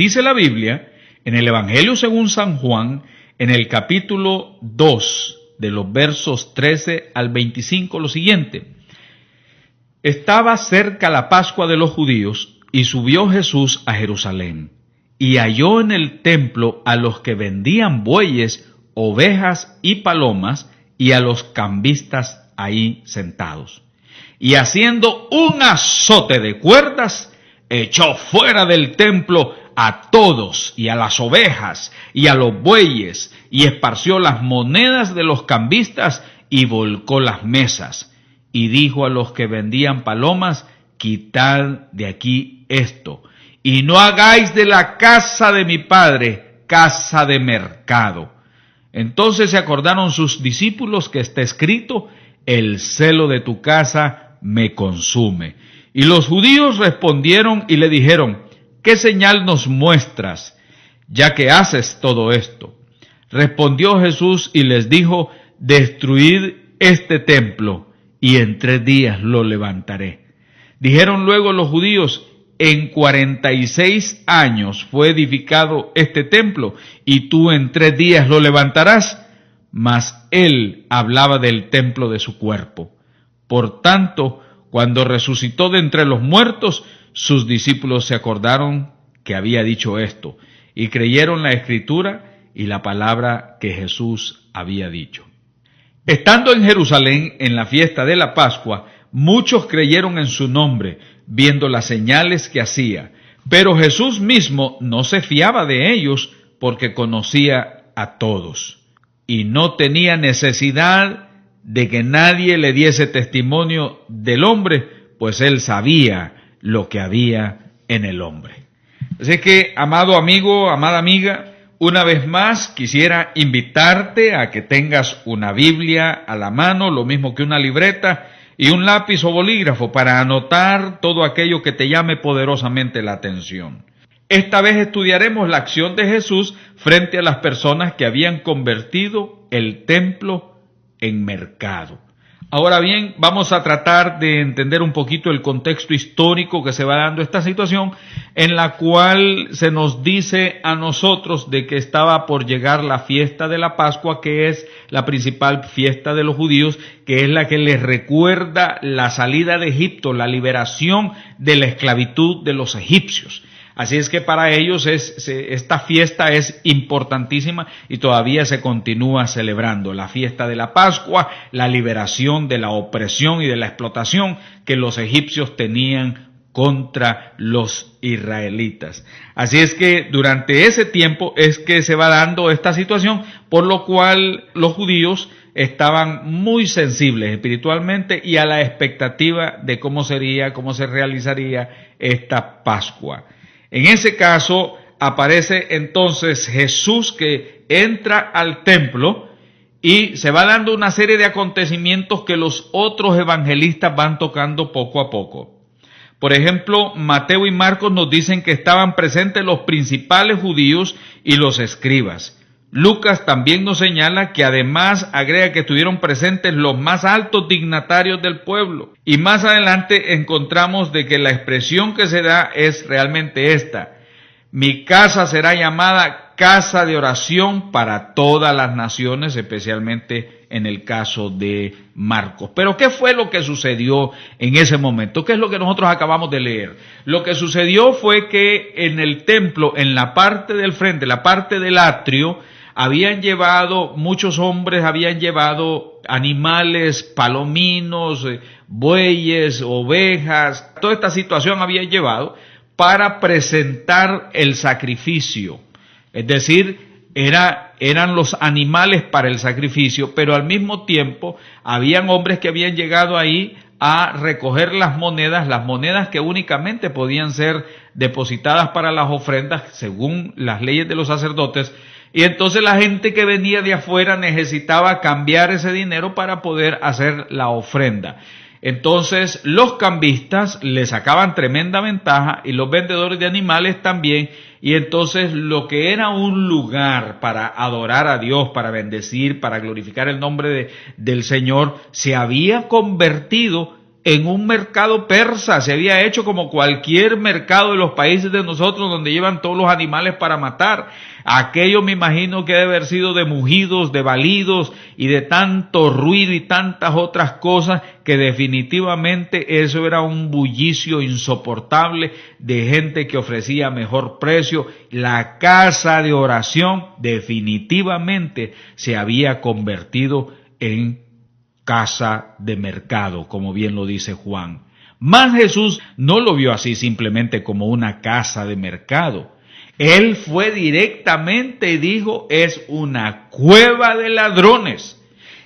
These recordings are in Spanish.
Dice la Biblia, en el Evangelio según San Juan, en el capítulo 2, de los versos 13 al 25, lo siguiente: Estaba cerca la Pascua de los judíos, y subió Jesús a Jerusalén, y halló en el templo a los que vendían bueyes, ovejas y palomas, y a los cambistas ahí sentados. Y haciendo un azote de cuerdas, echó fuera del templo a todos, y a las ovejas, y a los bueyes, y esparció las monedas de los cambistas, y volcó las mesas. Y dijo a los que vendían palomas: quitad de aquí esto, y no hagáis de la casa de mi padre casa de mercado. Entonces se acordaron sus discípulos que está escrito: el celo de tu casa me consume. Y los judíos respondieron y le dijeron: ¿qué señal nos muestras, ya que haces todo esto? Respondió Jesús y les dijo: destruid este templo, y en 3 días lo levantaré. Dijeron luego los judíos: en 46 años fue edificado este templo, y tú en 3 días lo levantarás. Mas él hablaba del templo de su cuerpo. Por tanto, cuando resucitó de entre los muertos, sus discípulos se acordaron que había dicho esto, y creyeron la Escritura y la palabra que Jesús había dicho. Estando en Jerusalén en la fiesta de la Pascua, muchos creyeron en su nombre, viendo las señales que hacía. Pero Jesús mismo no se fiaba de ellos, porque conocía a todos, y no tenía necesidad de que nadie le diese testimonio del hombre, pues él sabía lo que había en el hombre. Así que, amado amigo, amada amiga, una vez más quisiera invitarte a que tengas una Biblia a la mano, lo mismo que una libreta y un lápiz o bolígrafo para anotar todo aquello que te llame poderosamente la atención. Esta vez estudiaremos la acción de Jesús frente a las personas que habían convertido el templo en mercado. Ahora bien, vamos a tratar de entender un poquito el contexto histórico que se va dando esta situación, en la cual se nos dice a nosotros de que estaba por llegar la fiesta de la Pascua, que es la principal fiesta de los judíos, que es la que les recuerda la salida de Egipto, la liberación de la esclavitud de los egipcios. Así es que para ellos esta fiesta es importantísima y todavía se continúa celebrando. La fiesta de la Pascua, la liberación de la opresión y de la explotación que los egipcios tenían contra los israelitas. Así es que durante ese tiempo es que se va dando esta situación, por lo cual los judíos estaban muy sensibles espiritualmente y a la expectativa de cómo sería, cómo se realizaría esta Pascua. En ese caso aparece entonces Jesús, que entra al templo y se va dando una serie de acontecimientos que los otros evangelistas van tocando poco a poco. Por ejemplo, Mateo y Marcos nos dicen que estaban presentes los principales judíos y los escribas. Lucas también nos señala que además agrega que estuvieron presentes los más altos dignatarios del pueblo. Y más adelante encontramos de que la expresión que se da es realmente esta: mi casa será llamada casa de oración para todas las naciones, especialmente en el caso de Marcos. Pero ¿qué fue lo que sucedió en ese momento? ¿Qué es lo que nosotros acabamos de leer? Lo que sucedió fue que en el templo, en la parte del frente, la parte del atrio, muchos hombres habían llevado animales, palominos, bueyes, ovejas, toda esta situación habían llevado para presentar el sacrificio. Es decir, eran los animales para el sacrificio, pero al mismo tiempo habían hombres que habían llegado ahí a recoger las monedas que únicamente podían ser depositadas para las ofrendas según las leyes de los sacerdotes. Y entonces la gente que venía de afuera necesitaba cambiar ese dinero para poder hacer la ofrenda. Entonces los cambistas le sacaban tremenda ventaja y los vendedores de animales también. Y entonces lo que era un lugar para adorar a Dios, para bendecir, para glorificar el nombre del Señor, se había convertido en un mercado persa, se había hecho como cualquier mercado de los países de nosotros donde llevan todos los animales para matar. Aquello me imagino que debe haber sido de mugidos, de balidos y de tanto ruido y tantas otras cosas que definitivamente eso era un bullicio insoportable de gente que ofrecía mejor precio. La casa de oración definitivamente se había convertido en casa de mercado, como bien lo dice Juan. Mas Jesús no lo vio así simplemente como una casa de mercado. Él fue directamente y dijo, es una cueva de ladrones.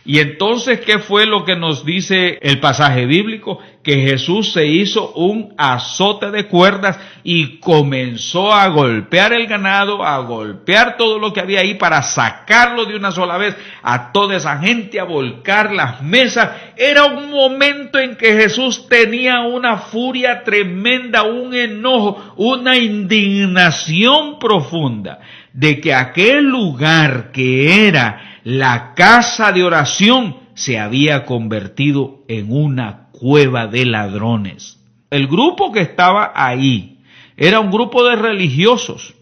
Y entonces, ¿qué fue lo que nos dice el pasaje bíblico? Que Jesús se hizo un azote de cuerdas y comenzó a golpear el ganado, a golpear todo lo que había ahí para sacarlo de una sola vez, a toda esa gente, a volcar las mesas. Era un momento en que Jesús tenía una furia tremenda, un enojo, una indignación profunda de que aquel lugar que era la casa de oración se había convertido en una cueva de ladrones. El grupo que estaba ahí era un grupo de religiosos.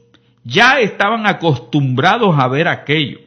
Ya estaban acostumbrados a ver aquello.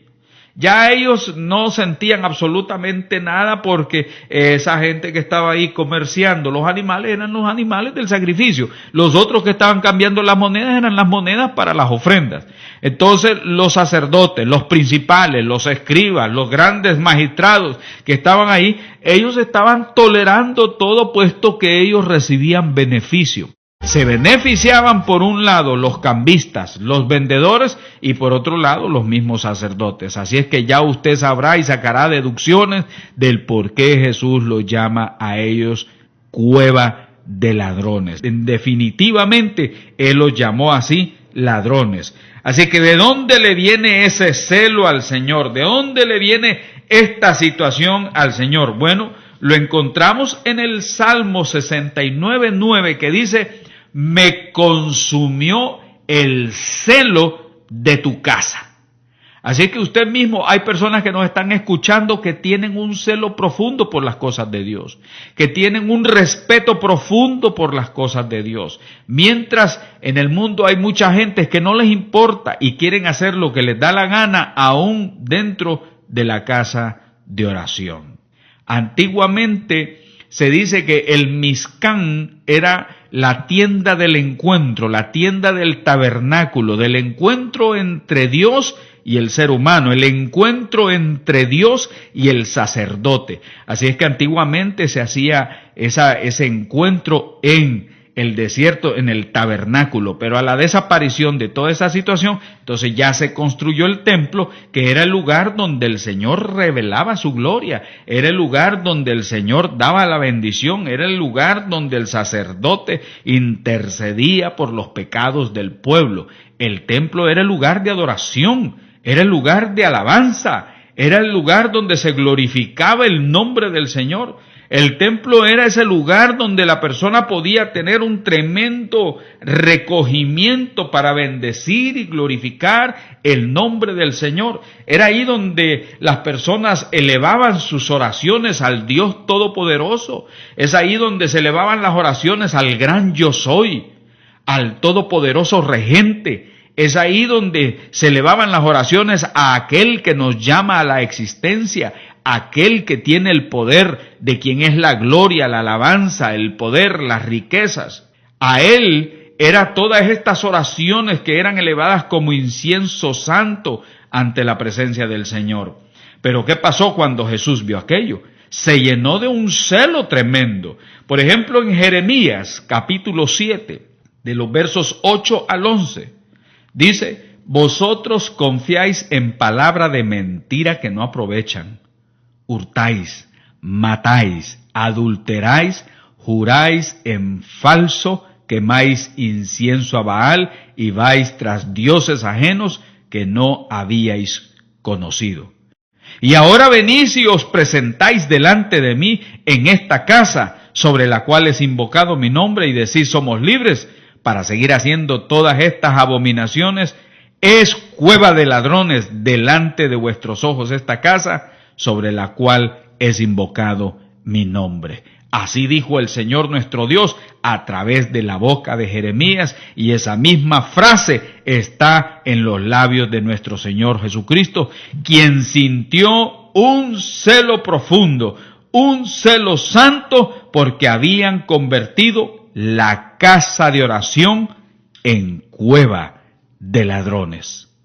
Ya ellos no sentían absolutamente nada porque esa gente que estaba ahí comerciando los animales eran los animales del sacrificio. Los otros que estaban cambiando las monedas eran las monedas para las ofrendas. Entonces los sacerdotes, los principales, los escribas, los grandes magistrados que estaban ahí, ellos estaban tolerando todo puesto que ellos recibían beneficio. Se beneficiaban por un lado los cambistas, los vendedores y por otro lado los mismos sacerdotes. Así es que ya usted sabrá y sacará deducciones del por qué Jesús los llama a ellos cueva de ladrones. Definitivamente Él los llamó así ladrones. Así que ¿de dónde le viene ese celo al Señor? ¿De dónde le viene esta situación al Señor? Bueno, lo encontramos en el Salmo 69:9 que dice: me consumió el celo de tu casa. Así que usted mismo, hay personas que nos están escuchando que tienen un celo profundo por las cosas de Dios, que tienen un respeto profundo por las cosas de Dios. Mientras en el mundo hay mucha gente que no les importa y quieren hacer lo que les da la gana aún dentro de la casa de oración. Antiguamente se dice que el Mizcán era la tienda del encuentro, la tienda del tabernáculo, del encuentro entre Dios y el ser humano, el encuentro entre Dios y el sacerdote. Así es que antiguamente se hacía ese encuentro en el desierto, en el tabernáculo, pero a la desaparición de toda esa situación, entonces ya se construyó el templo, que era el lugar donde el Señor revelaba su gloria, era el lugar donde el Señor daba la bendición, era el lugar donde el sacerdote intercedía por los pecados del pueblo. El templo era el lugar de adoración, era el lugar de alabanza, era el lugar donde se glorificaba el nombre del Señor. El templo era ese lugar donde la persona podía tener un tremendo recogimiento para bendecir y glorificar el nombre del Señor. Era ahí donde las personas elevaban sus oraciones al Dios Todopoderoso. Es ahí donde se elevaban las oraciones al gran Yo Soy, al Todopoderoso Regente. Es ahí donde se elevaban las oraciones a aquel que nos llama a la existencia, aquel que tiene el poder, de quien es la gloria, la alabanza, el poder, las riquezas. A Él eran todas estas oraciones que eran elevadas como incienso santo ante la presencia del Señor. Pero ¿qué pasó cuando Jesús vio aquello? Se llenó de un celo tremendo. Por ejemplo, en Jeremías, capítulo 7, de los versos 8 al 11, dice: vosotros confiáis en palabra de mentira que no aprovechan. Hurtáis, matáis, adulteráis, juráis en falso, quemáis incienso a Baal y vais tras dioses ajenos que no habíais conocido. Y ahora venís y os presentáis delante de mí en esta casa, sobre la cual es invocado mi nombre, y decís: somos libres, para seguir haciendo todas estas abominaciones. Es cueva de ladrones delante de vuestros ojos esta casa, sobre la cual es invocado mi nombre. Así dijo el Señor nuestro Dios a través de la boca de Jeremías, y esa misma frase está en los labios de nuestro Señor Jesucristo, quien sintió un celo profundo, un celo santo, porque habían convertido la casa de oración en cueva de ladrones.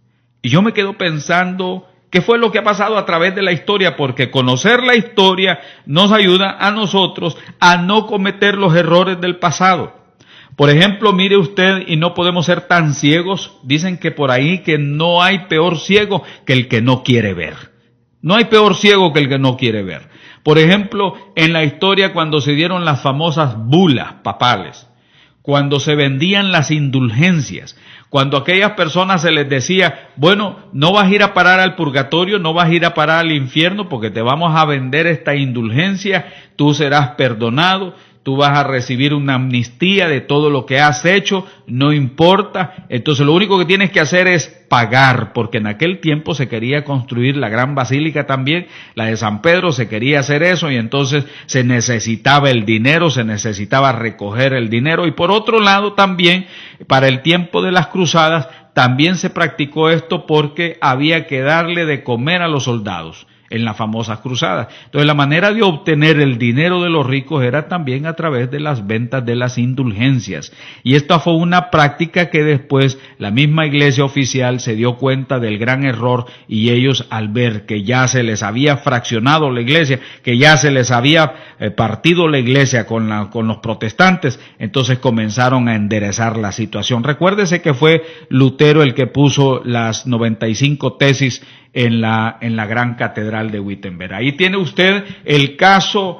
Y yo me quedo pensando, ¿qué fue lo que ha pasado a través de la historia? Porque conocer la historia nos ayuda a nosotros a no cometer los errores del pasado. Por ejemplo, mire usted, y no podemos ser tan ciegos, dicen que por ahí que no hay peor ciego que el que no quiere ver. No hay peor ciego que el que no quiere ver. Por ejemplo, en la historia cuando se dieron las famosas bulas papales, cuando se vendían las indulgencias, cuando a aquellas personas se les decía, bueno, no vas a ir a parar al purgatorio, no vas a ir a parar al infierno porque te vamos a vender esta indulgencia, tú serás perdonado, tú vas a recibir una amnistía de todo lo que has hecho, no importa. Entonces lo único que tienes que hacer es pagar, porque en aquel tiempo se quería construir la gran basílica también, la de San Pedro, se quería hacer eso, y entonces se necesitaba el dinero, se necesitaba recoger el dinero. Y por otro lado también, para el tiempo de las cruzadas, también se practicó esto porque había que darle de comer a los soldados en las famosas cruzadas. Entonces la manera de obtener el dinero de los ricos era también a través de las ventas de las indulgencias. Y esta fue una práctica que después la misma iglesia oficial se dio cuenta del gran error, y ellos, al ver que ya se les había fraccionado la iglesia, que ya se les había partido la iglesia con los protestantes, entonces comenzaron a enderezar la situación. Recuérdese que fue Lutero el que puso las 95 tesis en la gran catedral de Wittenberg. Ahí tiene usted el caso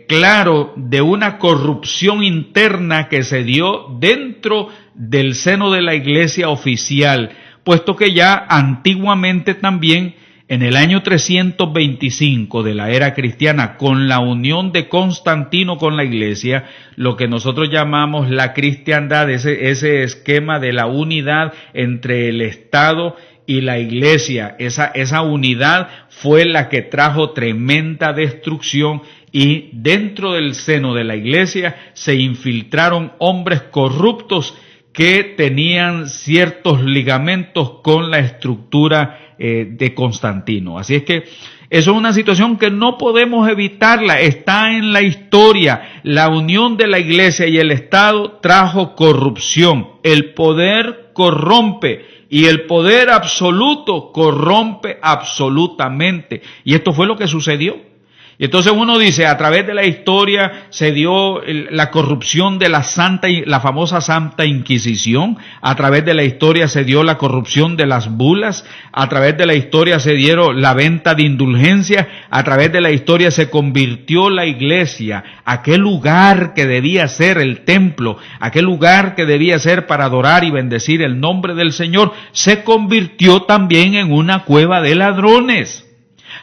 claro de una corrupción interna que se dio dentro del seno de la iglesia oficial, puesto que ya antiguamente también, en el año 325 de la era cristiana, con la unión de Constantino con la iglesia, lo que nosotros llamamos la cristiandad, ese esquema de la unidad entre el Estado y la iglesia, esa unidad fue la que trajo tremenda destrucción, y dentro del seno de la iglesia se infiltraron hombres corruptos que tenían ciertos ligamentos con la estructura de Constantino. Así es que eso es una situación que no podemos evitarla, está en la historia. La unión de la iglesia y el Estado trajo corrupción. El poder corrompe, y el poder absoluto corrompe absolutamente. Y esto fue lo que sucedió. Y entonces uno dice, a través de la historia se dio la corrupción de la famosa Santa Inquisición, a través de la historia se dio la corrupción de las bulas, a través de la historia se dieron la venta de indulgencias, a través de la historia se convirtió la iglesia, aquel lugar que debía ser el templo, aquel lugar que debía ser para adorar y bendecir el nombre del Señor, se convirtió también en una cueva de ladrones.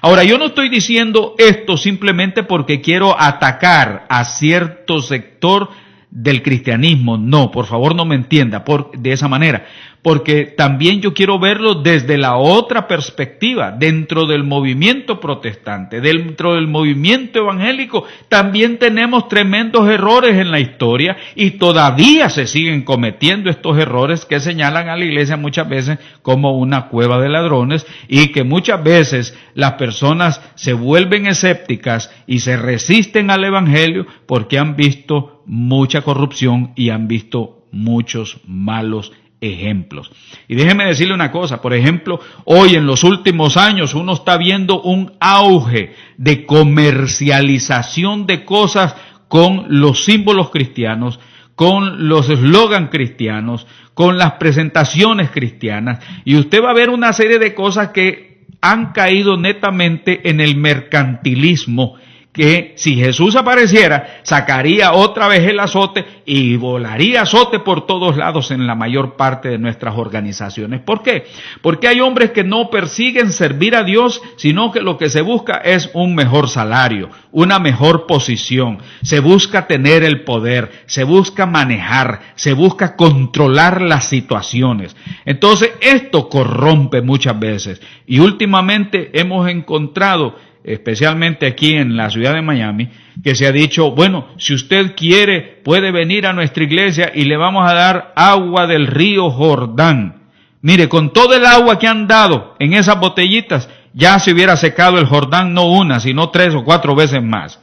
Ahora, yo no estoy diciendo esto simplemente porque quiero atacar a cierto sector del cristianismo. No, por favor no me entienda de esa manera, porque también yo quiero verlo desde la otra perspectiva. Dentro del movimiento protestante, dentro del movimiento evangélico, también tenemos tremendos errores en la historia, y todavía se siguen cometiendo estos errores que señalan a la iglesia muchas veces como una cueva de ladrones, y que muchas veces las personas se vuelven escépticas y se resisten al evangelio porque han visto mucha corrupción y han visto muchos malos ejemplos. Y déjeme decirle una cosa, por ejemplo, hoy en los últimos años uno está viendo un auge de comercialización de cosas con los símbolos cristianos, con los eslogan cristianos, con las presentaciones cristianas, y usted va a ver una serie de cosas que han caído netamente en el mercantilismo, que si Jesús apareciera, sacaría otra vez el azote y volaría azote por todos lados en la mayor parte de nuestras organizaciones. ¿Por qué? Porque hay hombres que no persiguen servir a Dios, sino que lo que se busca es un mejor salario, una mejor posición. Se busca tener el poder, se busca manejar, se busca controlar las situaciones. Entonces, esto corrompe muchas veces. Y últimamente hemos encontrado, especialmente aquí en la ciudad de Miami, que se ha dicho, bueno, si usted quiere, puede venir a nuestra iglesia y le vamos a dar agua del río Jordán. Mire, con todo el agua que han dado en esas botellitas, ya se hubiera secado el Jordán no una, sino 3 o 4 veces más.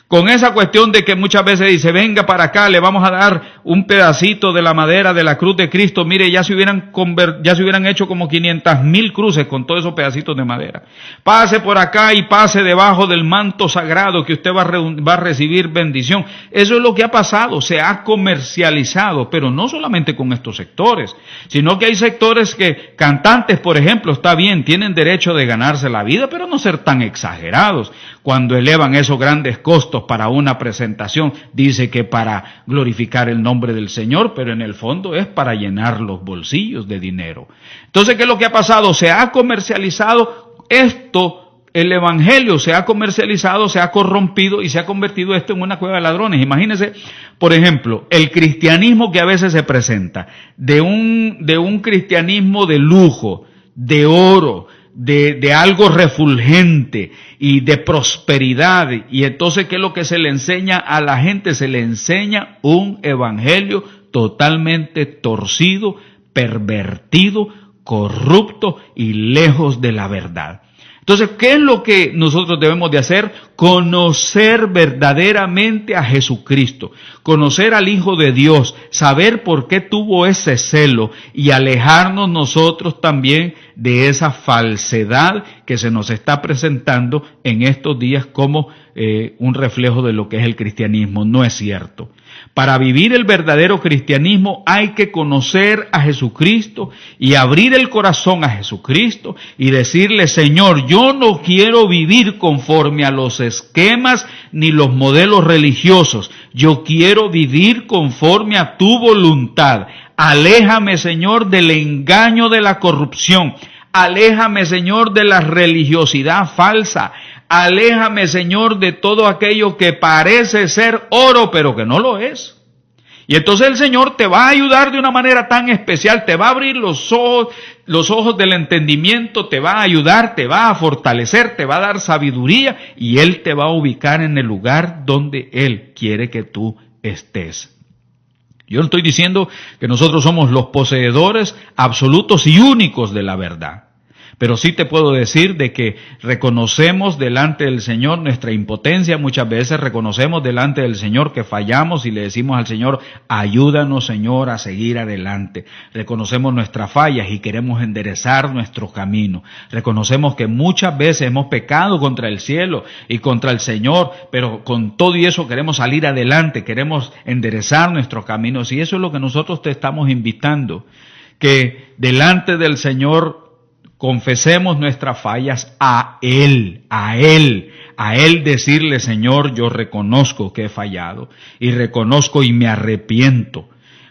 Con esa cuestión de que muchas veces dice, venga para acá, le vamos a dar un pedacito de la madera de la cruz de Cristo. Mire, ya se hubieran hecho como 500,000 cruces con todos esos pedacitos de madera. Pase por acá y pase debajo del manto sagrado que usted va a recibir bendición. Eso es lo que ha pasado, se ha comercializado, pero no solamente con estos sectores, sino que hay sectores que, cantantes por ejemplo, está bien, tienen derecho de ganarse la vida, pero no ser tan exagerados. Cuando elevan esos grandes costos para una presentación, dice que para glorificar el nombre del Señor, pero en el fondo es para llenar los bolsillos de dinero. Entonces, ¿qué es lo que ha pasado? Se ha comercializado esto, el evangelio se ha comercializado, se ha corrompido y se ha convertido esto en una cueva de ladrones. Imagínense, por ejemplo, el cristianismo que a veces se presenta, de un cristianismo de lujo, de oro, de algo refulgente y de prosperidad. Y entonces, ¿qué es lo que se le enseña a la gente? Se le enseña un evangelio totalmente torcido, pervertido, corrupto y lejos de la verdad. Entonces, ¿qué es lo que nosotros debemos de hacer? Conocer verdaderamente a Jesucristo, conocer al Hijo de Dios, saber por qué tuvo ese celo y alejarnos nosotros también de esa falsedad que se nos está presentando en estos días como un reflejo de lo que es el cristianismo. No es cierto. Para vivir el verdadero cristianismo hay que conocer a Jesucristo y abrir el corazón a Jesucristo y decirle, Señor, yo no quiero vivir conforme a los esquemas ni los modelos religiosos. Yo quiero vivir conforme a tu voluntad. Aléjame, Señor, del engaño de la corrupción. Aléjame, Señor, de la religiosidad falsa. Aléjame, Señor, de todo aquello que parece ser oro, pero que no lo es. Y entonces el Señor te va a ayudar de una manera tan especial, te va a abrir los ojos del entendimiento, te va a ayudar, te va a fortalecer, te va a dar sabiduría y Él te va a ubicar en el lugar donde Él quiere que tú estés. Yo no estoy diciendo que nosotros somos los poseedores absolutos y únicos de la verdad. Pero sí te puedo decir de que reconocemos delante del Señor nuestra impotencia, muchas veces reconocemos delante del Señor que fallamos y le decimos al Señor, ayúdanos, Señor, a seguir adelante. Reconocemos nuestras fallas y queremos enderezar nuestro camino. Reconocemos que muchas veces hemos pecado contra el cielo y contra el Señor, pero con todo y eso queremos salir adelante, queremos enderezar nuestros caminos y eso es lo que nosotros te estamos invitando, que delante del Señor confesemos nuestras fallas a Él decirle, Señor, yo reconozco que he fallado y reconozco y me arrepiento.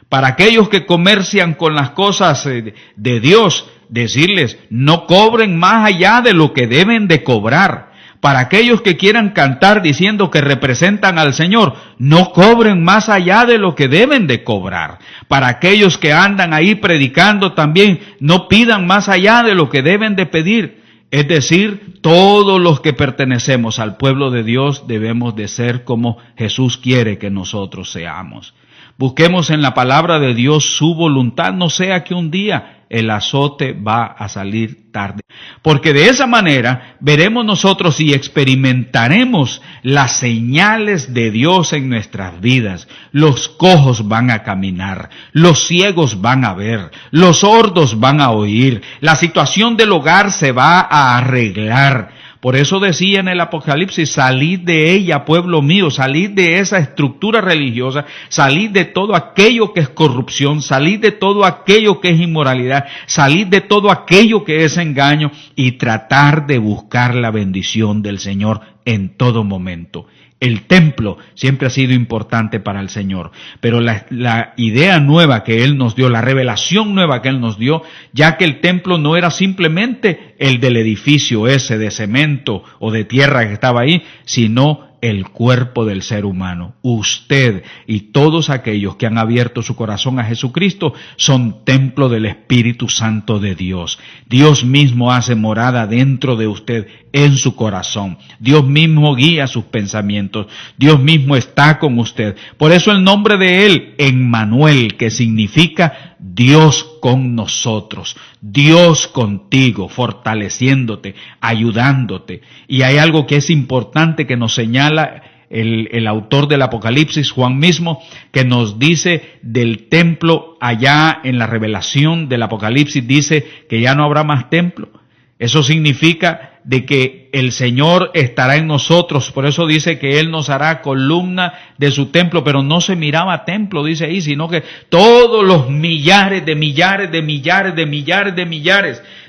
Para aquellos que comercian con las cosas de Dios, decirles, no cobren más allá de lo que deben de cobrar. Para aquellos que quieran cantar diciendo que representan al Señor, no cobren más allá de lo que deben de cobrar. Para aquellos que andan ahí predicando también, no pidan más allá de lo que deben de pedir. Es decir, todos los que pertenecemos al pueblo de Dios debemos de ser como Jesús quiere que nosotros seamos. Busquemos en la palabra de Dios su voluntad, no sea que un día el azote va a salir tarde. Porque de esa manera veremos nosotros y experimentaremos las señales de Dios en nuestras vidas. Los cojos van a caminar, los ciegos van a ver, los sordos van a oír, la situación del hogar se va a arreglar. Por eso decía en el Apocalipsis, salid de ella, pueblo mío, salid de esa estructura religiosa, salid de todo aquello que es corrupción, salid de todo aquello que es inmoralidad, salid de todo aquello que es engaño y tratar de buscar la bendición del Señor en todo momento. El templo siempre ha sido importante para el Señor, pero la idea nueva que Él nos dio, la revelación nueva que Él nos dio, ya que el templo no era simplemente el del edificio ese de cemento o de tierra que estaba ahí, sino el cuerpo del ser humano. Usted y todos aquellos que han abierto su corazón a Jesucristo son templo del Espíritu Santo de Dios. Dios mismo hace morada dentro de usted. en su corazón. Dios mismo guía sus pensamientos. Dios mismo está con usted. Por eso el nombre de Él, Emmanuel, que significa Dios con nosotros, Dios contigo, fortaleciéndote, ayudándote. Y hay algo que es importante que nos señala el autor del Apocalipsis, Juan mismo, que nos dice del templo allá en la revelación del Apocalipsis, dice que ya no habrá más templo. Eso significa de que el Señor estará en nosotros, por eso dice que Él nos hará columna de su templo, pero no se miraba templo, dice ahí, sino que todos los millares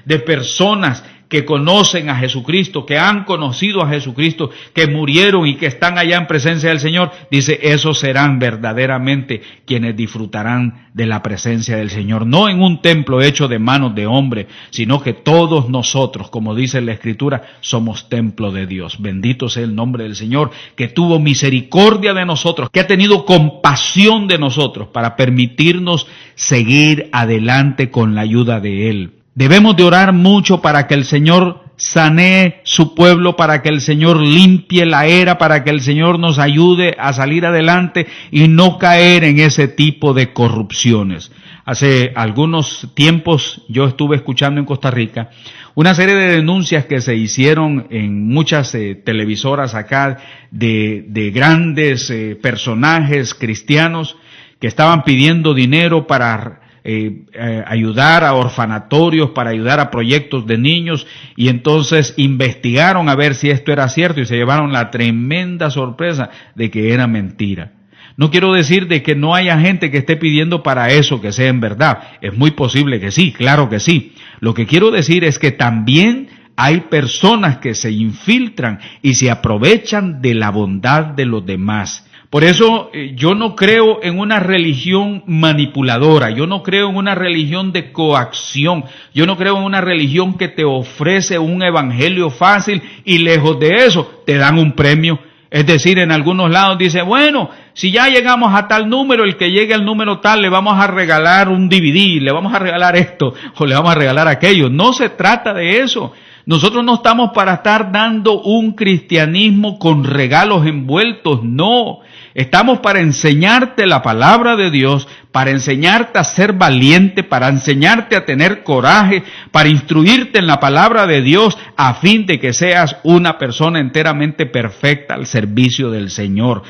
de personas que conocen a Jesucristo, que han conocido a Jesucristo, que murieron y que están allá en presencia del Señor, dice, esos serán verdaderamente quienes disfrutarán de la presencia del Señor, no en un templo hecho de manos de hombre, sino que todos nosotros, como dice la Escritura, somos templo de Dios. Bendito sea el nombre del Señor, que tuvo misericordia de nosotros, que ha tenido compasión de nosotros para permitirnos seguir adelante con la ayuda de Él. Debemos de orar mucho para que el Señor sanee su pueblo, para que el Señor limpie la era, para que el Señor nos ayude a salir adelante y no caer en ese tipo de corrupciones. Hace algunos tiempos yo estuve escuchando en Costa Rica una serie de denuncias que se hicieron en muchas televisoras acá de grandes personajes cristianos que estaban pidiendo dinero para ayudar a orfanatorios, para ayudar a proyectos de niños, y entonces investigaron a ver si esto era cierto y se llevaron la tremenda sorpresa de que era mentira. No quiero decir de que no haya gente que esté pidiendo para eso que sea en verdad. Es muy posible que sí, claro que sí. Lo que quiero decir es que también hay personas que se infiltran y se aprovechan de la bondad de los demás. Por eso yo no creo en una religión manipuladora, yo no creo en una religión de coacción, yo no creo en una religión que te ofrece un evangelio fácil y lejos de eso te dan un premio. Es decir, en algunos lados dice, bueno, si ya llegamos a tal número, el que llegue al número tal le vamos a regalar un DVD, le vamos a regalar esto o le vamos a regalar aquello. No se trata de eso. Nosotros no estamos para estar dando un cristianismo con regalos envueltos, no. Estamos para enseñarte la palabra de Dios, para enseñarte a ser valiente, para enseñarte a tener coraje, para instruirte en la palabra de Dios, a fin de que seas una persona enteramente perfecta al servicio del Señor.